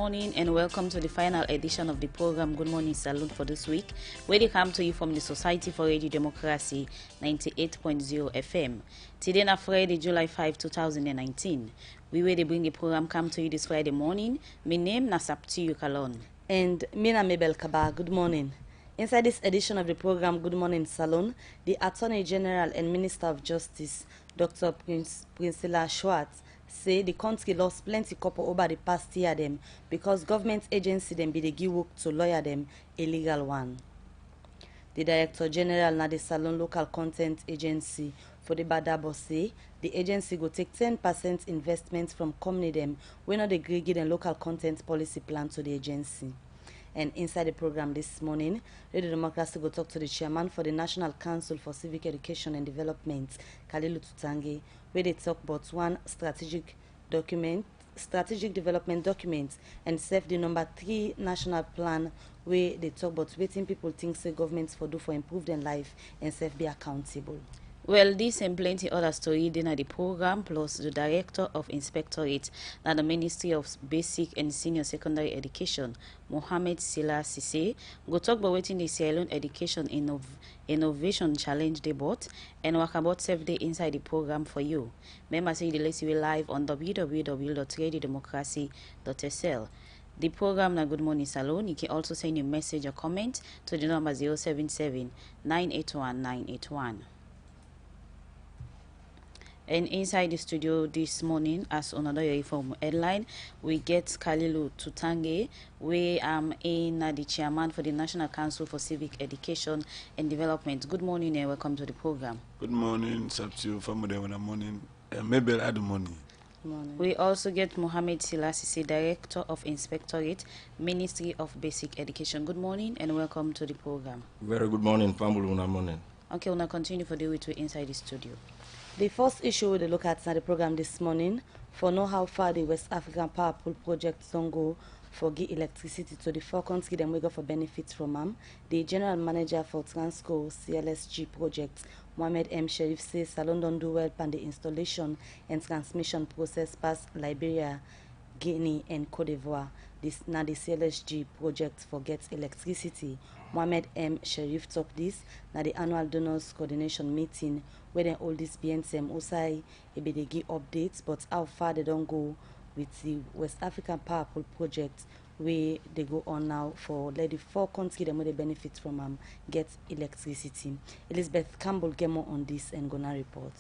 morning and welcome to the final edition of the program Good Morning Salon for this week, where they come to you from the Society for Radio Democracy 98.0 FM. Today na Friday, July 5, 2019. We will bring the program come to you this Friday morning. My name na Sapti Salon. And Mina Mabel Kaba, good morning. Inside this edition of the program Good Morning Salon, the Attorney General and Minister of Justice, Dr. Priscilla Schwartz, say the country lost plenty couple over the past year them because government agency them be the give work to lawyer them illegal one. The Director General na the Salon Local Content Agency for the Badabo say the agency go take 10% investment from company them when not agree give them local content policy plan to the agency. And inside the program this morning, Radio Democracy will talk to the chairman for the National Council for Civic Education and Development, Kalilu Tutange, where they talk about one strategic development document, and serve the number 3 national plan, where they talk about waiting people think say governments for do for improve their life and self be accountable. Well, this and plenty other story in the program, plus the Director of Inspectorate at the Ministry of Basic and Senior Secondary Education, Mohammed Sila Sise, go talk about waiting the Salon Education Innovation Challenge debut and work about 7 day inside the program for you. Remember, say the list will live on www.radiodemocracy.sl. The program na Good Morning Salon. You can also send your message or comment to the number 077 981 981. And inside the studio this morning, as another uniform headline, we get Kalilu Tutange, we in the chairman for the National Council for Civic Education and Development. Good morning and welcome to the program. Good morning, Sabtu, family morning. Maybe add morning. We also get Mohammed Silasisi, Director of Inspectorate, Ministry of Basic Education. Good morning and welcome to the program. Very good morning, family morning. Okay, we'll now continue for the way to inside the studio. The first issue we look at in the program this morning for know how far the West African Power Pool project don't go for give electricity to the 4 countries them we go for benefits from them. The General Manager for Transco CLSG project, Mohamed M. Sherif, says Salon don't do well on the installation and transmission process past Liberia, Guinea and Cote d'Ivoire. This now the CLSG project for get electricity. Mohamed M. Sherif talk this now the annual donors coordination meeting where they all this BNSM Osai ebe they give updates, but how far they don't go with the West African Power Pool project where they go on now for let the 4 countries them where they benefit from get electricity. Elizabeth Campbell get more on this and gonna report.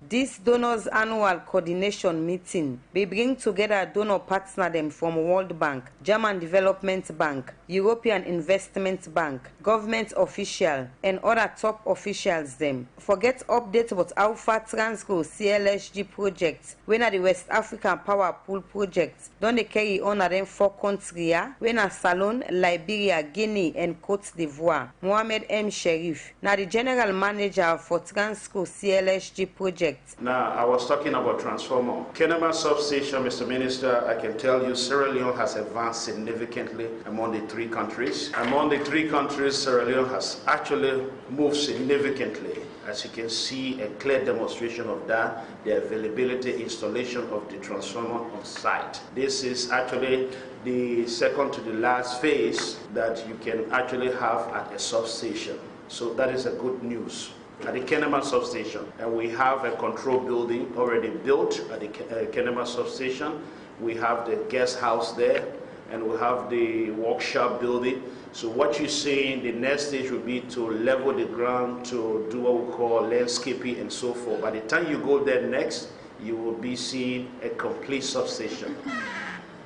This donors annual coordination meeting they bring together donor partner them from World Bank, German Development Bank, European Investment Bank, government official and other top officials them. Forget update about how far Transco CLSG project when at the West African Power Pool project don't they carry on at them 4 countries when at Salon, Liberia, Guinea and Cote d'Ivoire. Mohamed M. Sherif, now the general manager for Transco CLSG project. Now, I was talking about transformer. Kenema substation, Mr. Minister, I can tell you Sierra Leone has advanced significantly among the 3 countries. Among the 3 countries, Sierra Leone has actually moved significantly. As you can see, a clear demonstration of that, the availability, installation of the transformer on site. This is actually the second to the last phase that you can actually have at a substation. So that is a good news. At the Kenema substation, and we have a control building already built at the Kenema substation. We have the guest house there, and we have the workshop building. So what you see in the next stage will be to level the ground, to do what we call landscaping and so forth. By the time you go there next, you will be seeing a complete substation.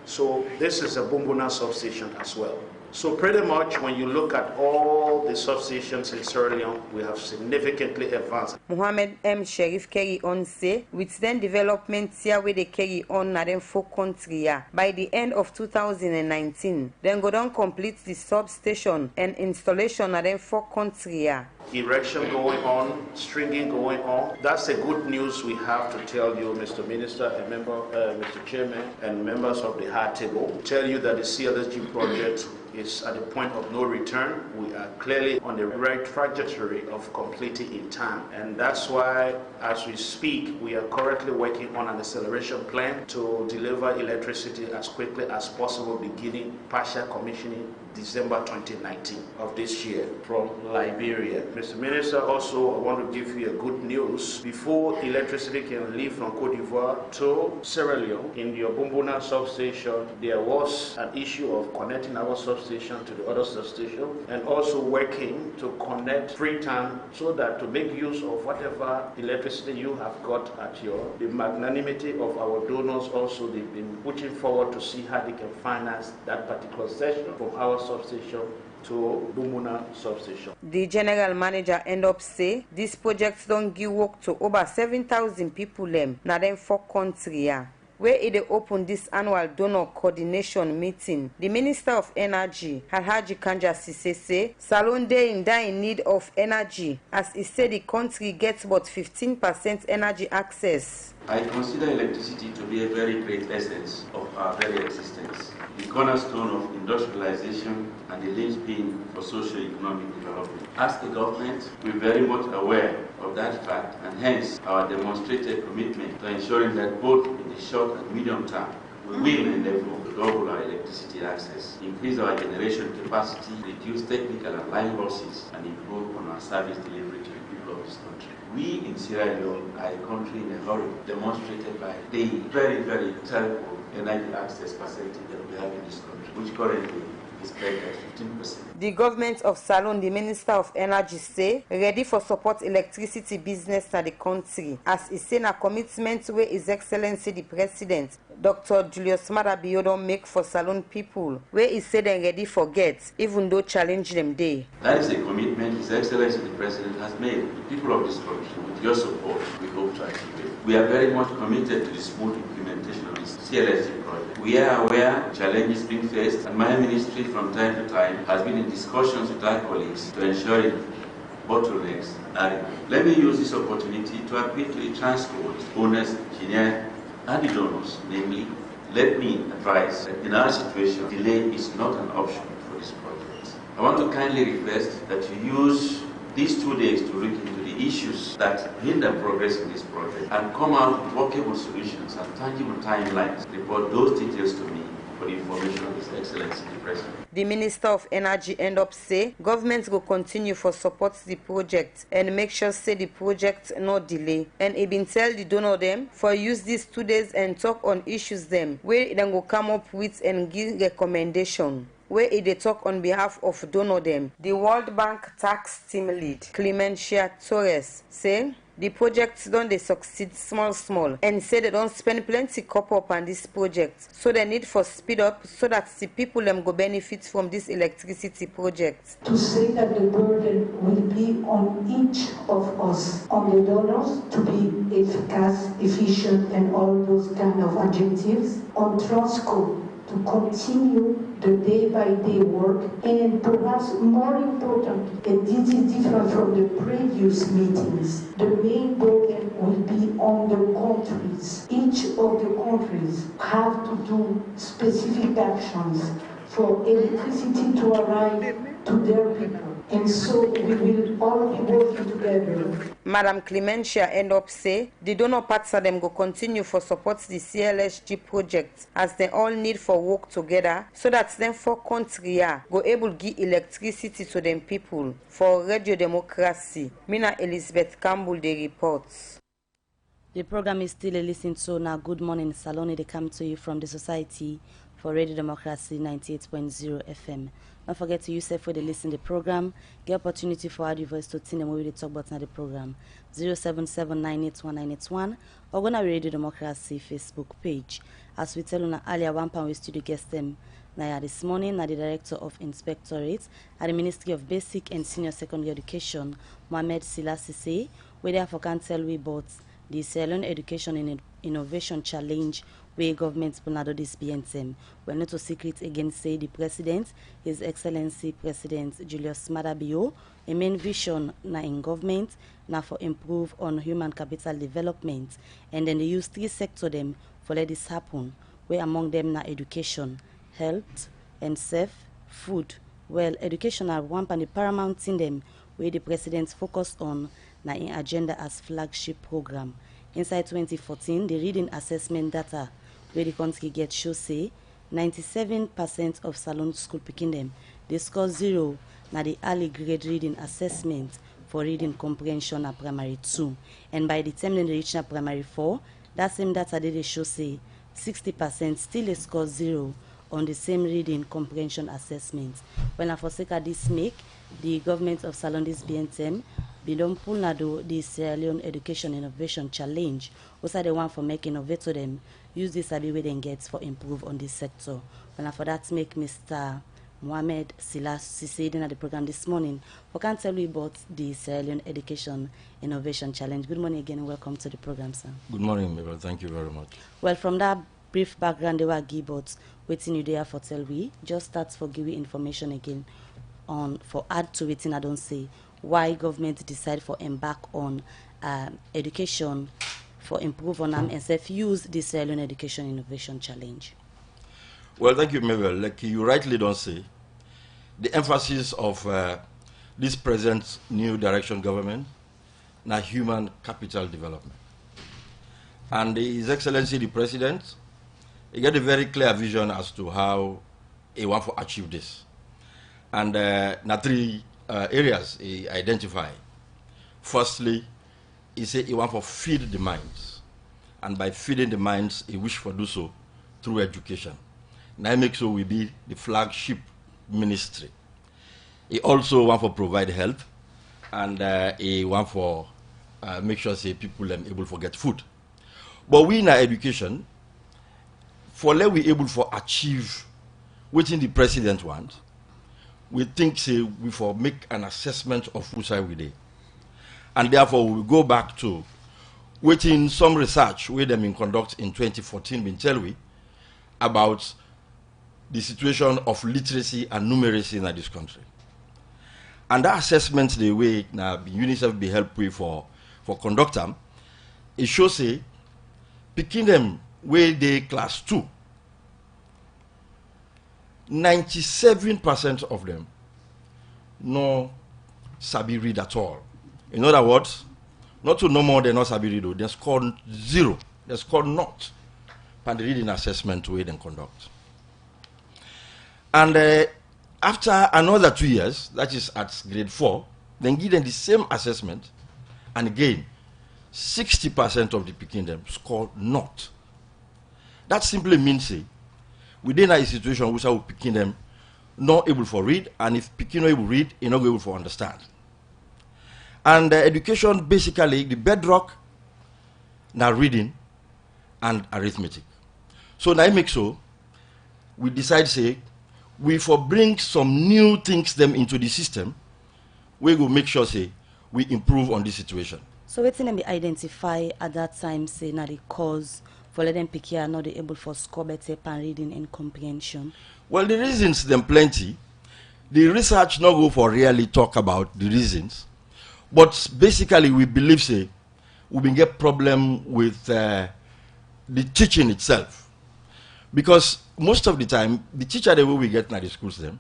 So this is a Bumbuna substation as well. So pretty much when you look at all the substations in Sierra Leone, we have significantly advanced. Mohamed M. Sherif carry on say, with then development here where they carry on na them 4 countries by the end of 2019, then go down complete the substation and installation na them 4 countries erection going on, stringing going on. That's the good news we have to tell you, Mr. Minister, and Mr. Chairman, and members of the hard table. Tell you that the CLSG project is at the point of no return. We are clearly on the right trajectory of completing in time. And that's why, as we speak, we are currently working on an acceleration plan to deliver electricity as quickly as possible, beginning partial commissioning December 2019 of this year from Liberia. Mr. Minister, also I want to give you a good news. Before electricity can leave from Cote d'Ivoire to Sierra Leone, in the Obumbuna substation, there was an issue of connecting our substation to the other substation and also working to connect Freetown so that to make use of whatever electricity you have got at the magnanimity of our donors. Also, they've been pushing forward to see how they can finance that particular section from our substation to Bumuna substation. The general manager end up say this project don't give work to over 7,000 people na them 4 countries. Where it opened this annual donor coordination meeting, the Minister of Energy, Alhaji Kanja Sise, say Salon Day in need of energy, as he said the country gets about 15% energy access. I consider electricity to be a very great essence of our very existence, the cornerstone of industrialization and the linchpin for socio-economic development. As a government, we're very much aware of that fact, and hence our demonstrated commitment to ensuring that both in the short and medium term, we will endeavor to double our electricity access, increase our generation capacity, reduce technical and line losses, and improve on our service delivery to the people of this country. We in Sierra Leone are a country in a hurry, demonstrated by the very, very terrible energy access facility that we have in this country, which currently is pegged at 15%. The government of Salon, the Minister of Energy, say ready for support electricity business to the country, as he say a commitment where His Excellency the President, Dr. Julius Maada Bio, don't make for Salon people, where he said they ready for get, even though challenge them day. That is a commitment His Excellency the President has made. The people of this country, with your support, we hope to achieve it. We are very much committed to the smooth implementation of this CLSG project. We are aware of challenges being faced, and my ministry from time to time has been in discussions with our colleagues to ensure bottlenecks are removed. Let me use this opportunity to appeal to the transport owners, engineers, and the donors, namely, let me advise that in our situation, delay is not an option for this project. I want to kindly request that you use these 2 days to look into the issues that hinder progress in this project and come out with workable solutions and tangible timelines. Report those details to me for the information of His Excellency the President. The Minister of Energy end up say governments will continue for support the project and make sure say the project no delay. And he been tell the donor them for use these 2 days and talk on issues them where then go come up with and give recommendation. Where they talk on behalf of donor them. The World Bank tax team lead, Clemencia Torres, say the projects don't they succeed small and say they don't spend plenty copper up on this project. So they need for speed up so that the people them go benefit from this electricity project. To say that the burden will be on each of us, on the donors to be efficient and all those kind of adjectives, on Transco to continue the day-by-day work, and perhaps more important, and this is different from the previous meetings, the main burden will be on the countries. Each of the countries have to do specific actions for electricity to arrive to their people. And so we will all be working together. Madam Clemencia end up say the donor parts of them go continue for support the CLSG project as they all need for work together so that them 4 countries go able give electricity to them people. For Radio Democracy, Mina Elizabeth Campbell the reports. The program is still a listen to now. Good morning, Salon. They come to you from the Society for Radio Democracy 98.0 FM. Don't forget to use it for the listen the program. Get opportunity for our voice to tell them what we talk about in the program. 077981981 or go to Radio Democracy Facebook page. As we tell you earlier, one pound we studio guest them. Now this morning, the Director of Inspectorate at the Ministry of Basic and Senior Secondary Education, Mohamed Silasise, where therefore can tell we about the Salon Education and Innovation Challenge, where government punado this BNTM. We're not a secret again, say the President, His Excellency President Julius Madabio, a main vision na in government, na for improve on human capital development, and then they use 3 sectors them for let this happen, where among them na education, health, and safe food. Well, education are one of the paramount in them, where the President focused on na in agenda as flagship program. Inside 2014, the reading assessment data where the country get show say 97% of Salon school picking them, they score 0 na the early grade reading assessment for reading comprehension at primary 2. And by the time they reach na primary 4, that same data they show say 60% still a score 0 on the same reading comprehension assessment. When I forsake this make, the government of Salon this BNTM Bidon Pulnado the Sierra Leone Education Innovation Challenge, also the one for make innovator them use this abi way they get for improve on this sector. When for that make Mr. Mohamed Silas said in the program this morning, we can tell you about the Sierra Leone Education Innovation Challenge. Good morning again and welcome to the program, sir. Good morning, Mabel. Thank you very much. Well, from that brief background they were give, but waiting you there for tell we just start for give you information again on for add to it. I don't say why government decide for embark on education for improve on them and self use this Sierra Leone Education Innovation Challenge. Well, thank you, Mabel. Like you rightly don't say, the emphasis of this present new direction government na human capital development. And His Excellency the President, he got a very clear vision as to how he want to achieve this. And na 3 areas he identify. Firstly, he said he want to feed the minds. And by feeding the minds, he wish to do so through education. Now make sure we be the flagship ministry. He also want to provide help, and he want to make sure say people are able to get food. But we in our education, for let we able to achieve what the President wants, we think say we for make an assessment of who side we dey. And therefore we go back to waiting some research where them in conduct in 2014 been tell we about the situation of literacy and numeracy in this country. And that assessment the way now UNICEF be help with for conduct them, it shows say picking them where they class 2. 97% of them no sabi read at all. In other words, not to no more than not sabi read, they scored 0. They scored not for the reading assessment way they conduct. And after another 2 years, that is at grade 4, then give them the same assessment, and again, 60% of the picking them scored not. That simply means say, within a situation which are picking them not able to read, and if picking not able to read, you're not able to understand. And education basically the bedrock now reading and arithmetic. So now it makes so we decide say we for bring some new things them into the system, we will make sure say we improve on this situation. So what's them be identify at that time say now the cause for let them pick here not able for score better and reading and comprehension? Well, the reasons them plenty. The research not go for really talk about the reasons, but basically we believe say we been get problem with the teaching itself, because most of the time the teacher the way we get in the schools them,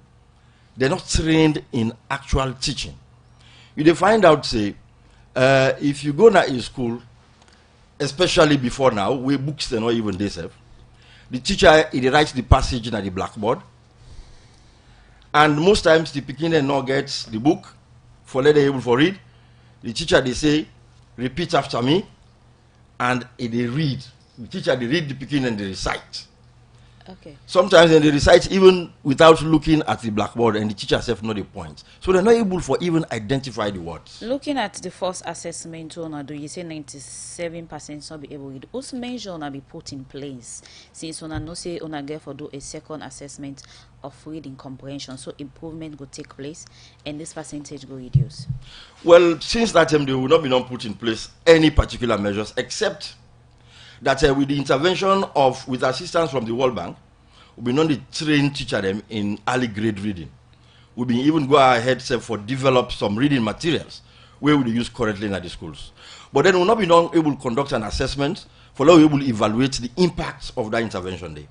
they're not trained in actual teaching. You find out say if you go now in school, especially before now, where books they're not even themselves, the teacher he writes the passage in the blackboard, and most times the beginner not gets the book for let them able to read. The teacher they say repeat after me, and they read. The teacher they read the beginning and they recite. Okay. Sometimes they recite even without looking at the blackboard, and the teacher herself know the points. So they're not able to even identify the words. Looking at the first assessment, do you say 97% not be able to? Whose measure will be put in place since una no say una get for do a second assessment of reading comprehension, so improvement will take place and this percentage will reduce? Well, since that time they will not be put in place any particular measures, except that with the intervention of, with assistance from the World Bank, we'll be not the trained teacher them in early grade reading. We'll be even go ahead say, for develop some reading materials where we use currently in the schools. But then we'll not be able to conduct an assessment for how we will evaluate the impact of that intervention there.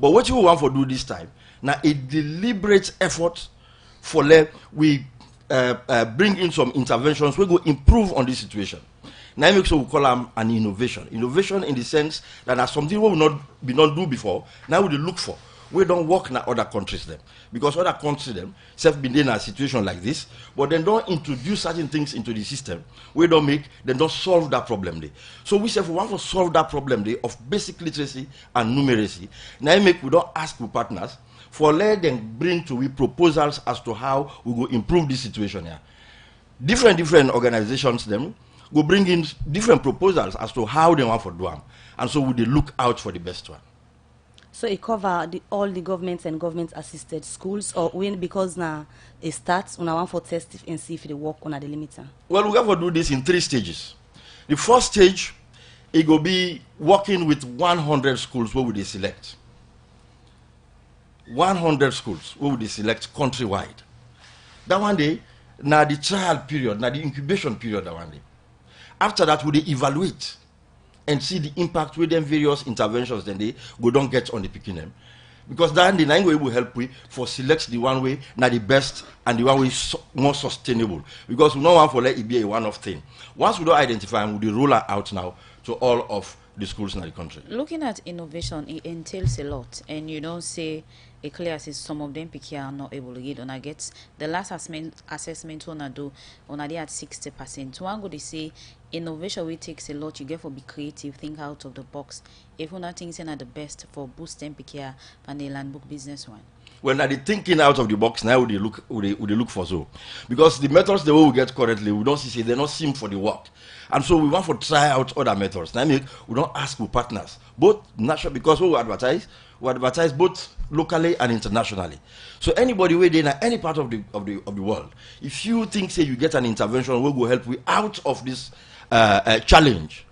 But what you want to do this time, now a deliberate effort for we bring in some interventions, we go improve on this situation. Now it makes we call them an innovation. Innovation in the sense that as something we will not do before, now we look for. We don't work in other countries them. Because other countries them been in a situation like this, but then don't introduce certain things into the system. We don't solve that problem there. So we want to solve that problem there of basic literacy and numeracy. Now we don't ask our partners for let them bring to we proposals as to how we go improve this situation here. Different organizations them go bring in different proposals as to how they want to do them. And so we look out for the best one. So it cover all the government and government-assisted schools, or when because now it starts, when I want for test and see if they work on the limiter? Well, we have to do this in 3 stages. The first stage, it will be working with 100 schools where we they select. 100 schools where we they select countrywide. That one day, now the trial period, now the incubation period that one day. After that, we they evaluate and see the impact with them various interventions then they go don't get on the picking them. Because then the 9 way will help we for select the one way now the best and the one way more sustainable. Because we don't want for let it be a one-off thing. Once we don't identify them, we'll roll out now to all of the schools in the country. Looking at innovation, it entails a lot, and you don't say a clear as some of them picky are not able to get on. I get the last assessment on I do on I at 60%. One go to say innovation we takes a lot. You get for be creative, think out of the box. If one things are the best for boosting picky and the land book business one. Well, now the thinking out of the box now they look for so, because the methods the way we get currently we don't see they not seem for the work, and so we want to try out other methods. Now we don't ask our partners both national because we advertise both locally and internationally. So anybody where they in any part of the world, if you think say you get an intervention will go help we out of this challenge,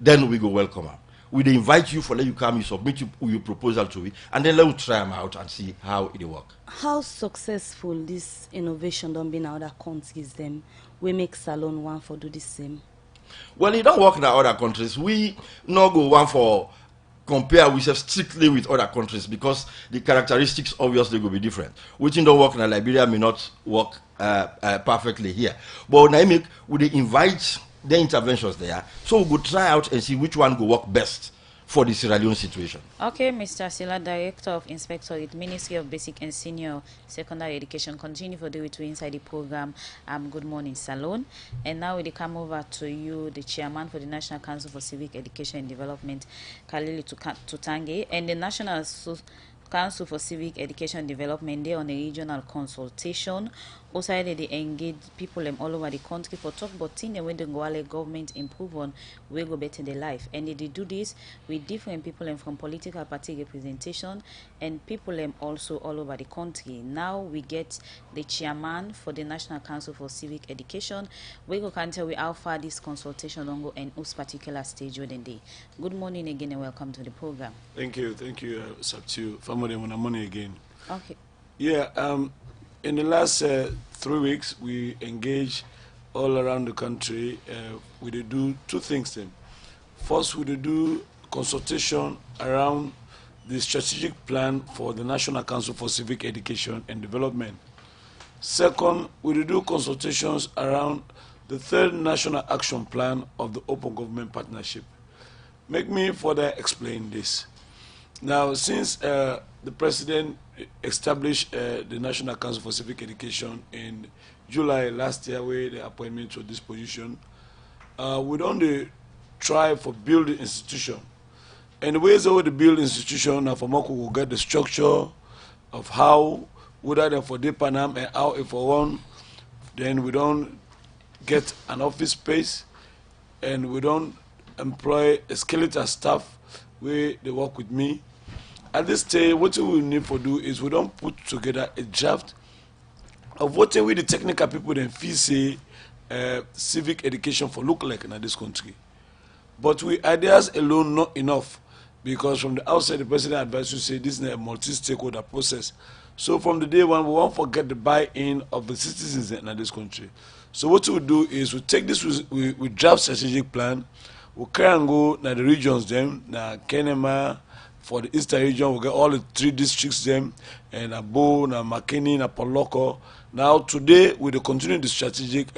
then we go welcome them. We invite you for let you come, you submit your proposal to it, and then let us try them out and see how it work. How successful this innovation done be in other countries them? We make Salon one for do the same. Well, it don't work in other countries. We not go one for compare ourselves strictly with other countries because the characteristics obviously will be different. Which don't work in Liberia may not work perfectly here. But now we invite the interventions there, so we will try out and see which one will work best for the Sierra Leone situation. Okay, Mr. Sila, Director of Inspectorate, Ministry of Basic and Senior Secondary Education, continue for the way to inside the program. Good morning, Salon. And now we come over to you, the Chairman for the National Council for Civic Education and Development, Kalili Tutange, and the National Council for Civic Education and Development. They on a regional consultation. Also, they engage people all over the country for talk about things when the government improve on we go better their life. And they do this with different people from political party representation and people also all over the country. Now we get the chairman for the National Council for Civic Education. We go can tell we how far this consultation on go and whose particular stage within day. Good morning again and welcome to the program. Thank you, Sabtu. Family money again. Okay. Yeah, in the last 3 weeks, we engage all around the country. We do 2 things then. First, we do consultation around the strategic plan for the National Council for Civic Education and Development. Second, we do consultations around the 3rd National Action Plan of the Open Government Partnership. Make me further explain this. Now, since the President established the National Council for Civic Education in July last year, with the appointment to this position, we don't try for build the institution. And the ways of the build institution, for Moko will get the structure of how would I for Depanam and how if for one, then we don't get an office space and we don't employ a skeletal staff where they work with me. At this stage, what we need to do is we don't put together a draft of what we the technical people then feel say civic education for look like in this country. But with ideas alone, not enough. Because from the outset, the president advised you say this is a multi-stakeholder process. So from the day one, we won't forget the buy-in of the citizens in this country. So what we do is we take this, we draft strategic plan, we carry and go na the regions them, na Kenema, for the eastern region, we get all the 3 districts them, and Abo, na Makeni, na Poloko. Now today, we will continue the strategic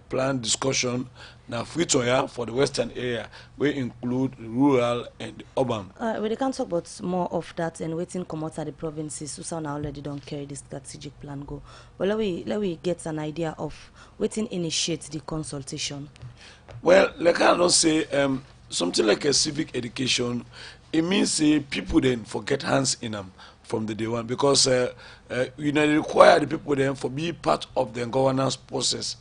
plan discussion now Fritoya for the western area, we include rural and urban. We can talk about more of that and waiting come out at the provinces. Susan already don't carry this strategic plan go. But let we get an idea of waiting initiate the consultation. Well, like I don't say something like a civic education, it means people then forget hands in them from the day one because you know they require the people then for be part of the governance process.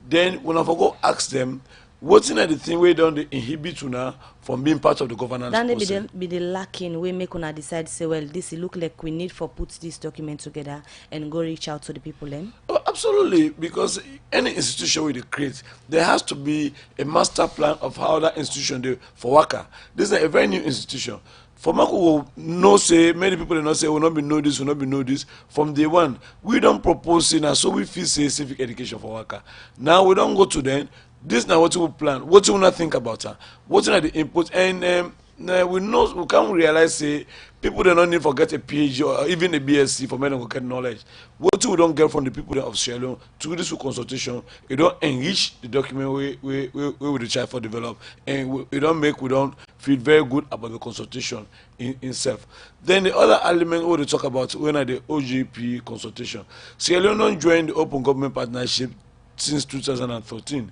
Then when I go ask them, what's in the thing we don't inhibit una from being part of the governance process? Then be the lacking we make una decide say, well, this look like we need for put this document together and go reach out to the people then? Oh, absolutely, because any institution we create, there has to be a master plan of how that institution do for worker. This is a very new institution. For Marco will no say, many people will not say, will not be know this, will not be know this. From day one, we don't propose it now, so we feel say civic education for worker. Now we don't go to them. This now what we plan, what we not think about her, what are the input, and we know we can't realize say people do not need to get a PhD or even a BSc for men to get knowledge. What we don't get from the people of Salon to this consultation, it don't enrich the document we will try for develop, and we don't feel very good about the consultation in itself. Then the other element we will talk about when are the OGP consultation. Salon don't join the Open Government Partnership since 2013.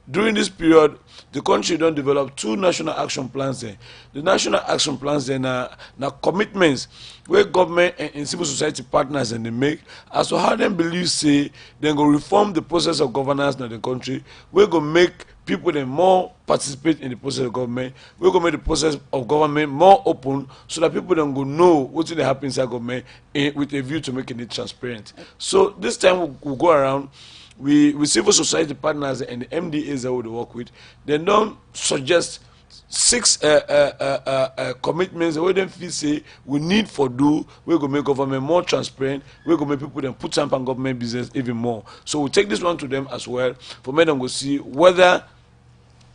During this period, the country don't develop 2 national action plans there. The national action plans then are commitments where government and civil society partners and they make as to how them believe say they go reform the process of governance in the country. We're going to make people then more participate in the process of government. We're going to make the process of government more open so that people then go know what's going to happen inside government with a view to making it transparent. So this time we'll go around. We civil society partners and the MDAs that we work with, they don't suggest 6 commitments that we then feel say we need for do. We're going to make government more transparent. We're going to make people then put some on government business even more. So we'll take this one to them as well for me them go see whether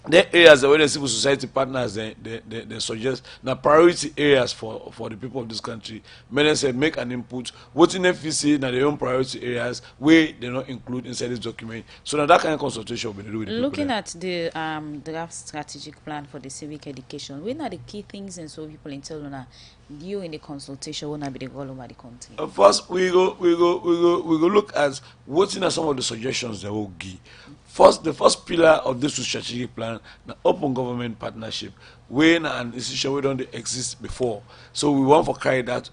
the areas where the civil society partners they suggest now priority areas for the people of this country. Many say make an input. What in FCC now their own priority areas where they not include inside this document. So now that kind of consultation will be do with the Looking people at the draft strategic plan for the civic education, what are the key things and so people in Salon you in the consultation will not be the all over the country? First, we go look at what in some of the suggestions they will give. First, the first pillar of this strategic plan, the open government partnership, when an institution we don't exist before. So we want to carry that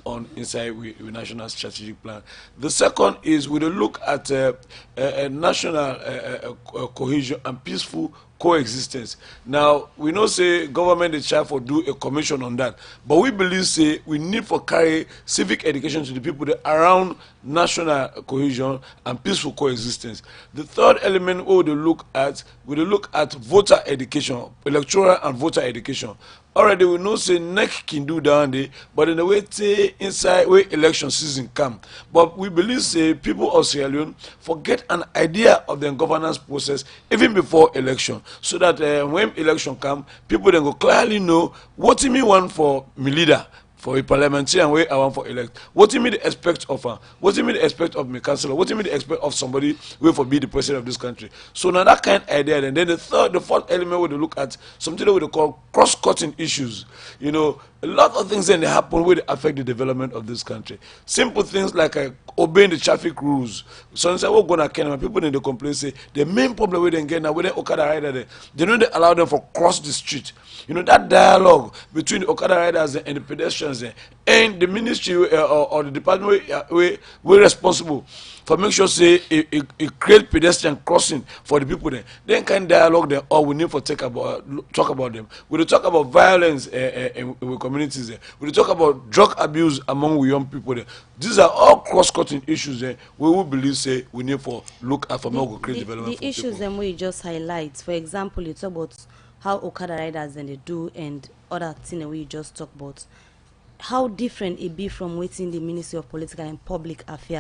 on inside with national strategic plan. The second is we look at a national cohesion and peaceful coexistence. Now we know say government is try for do a commission on that, but we believe say we need for carry civic education to the people that around national cohesion and peaceful coexistence. The third element we will look at voter education, electoral and voter education. Already we know say NEC can do down there, but in the way say inside where election season come. But we believe say people of Sierra Leone forget an idea of the governance process even before election, so that when election come, people then go clearly know what do me want for me leader. For a parliamentarian way I want for elect. What do you mean the expect of her? What do you mean the expect of my councillor? What do you mean the expect of somebody who for be the president of this country? So now that kind of idea, and then the fourth element we look at something that we call cross-cutting issues. You know, a lot of things then they happen where they affect the development of this country. Simple things like obeying the traffic rules. So say we're gonna Kenya, people in the complaint say the main problem we then get now with the Okada rider they don't allow them for cross the street. You know, that dialogue between the Okada riders and the pedestrians and the ministry or the department we're responsible for make sure say it create pedestrian crossing for the people there. Then kind dialogue there or we need for talk about them. We talk about violence in communities there. We talk about drug abuse among young people there. These are all cross-cutting issues there where we believe say we need for look at for more create development. The issues them we just highlight. For example, it's about how Okada riders and they do and other things we just talk about. How different it be from waiting the Ministry of Political and Public Affairs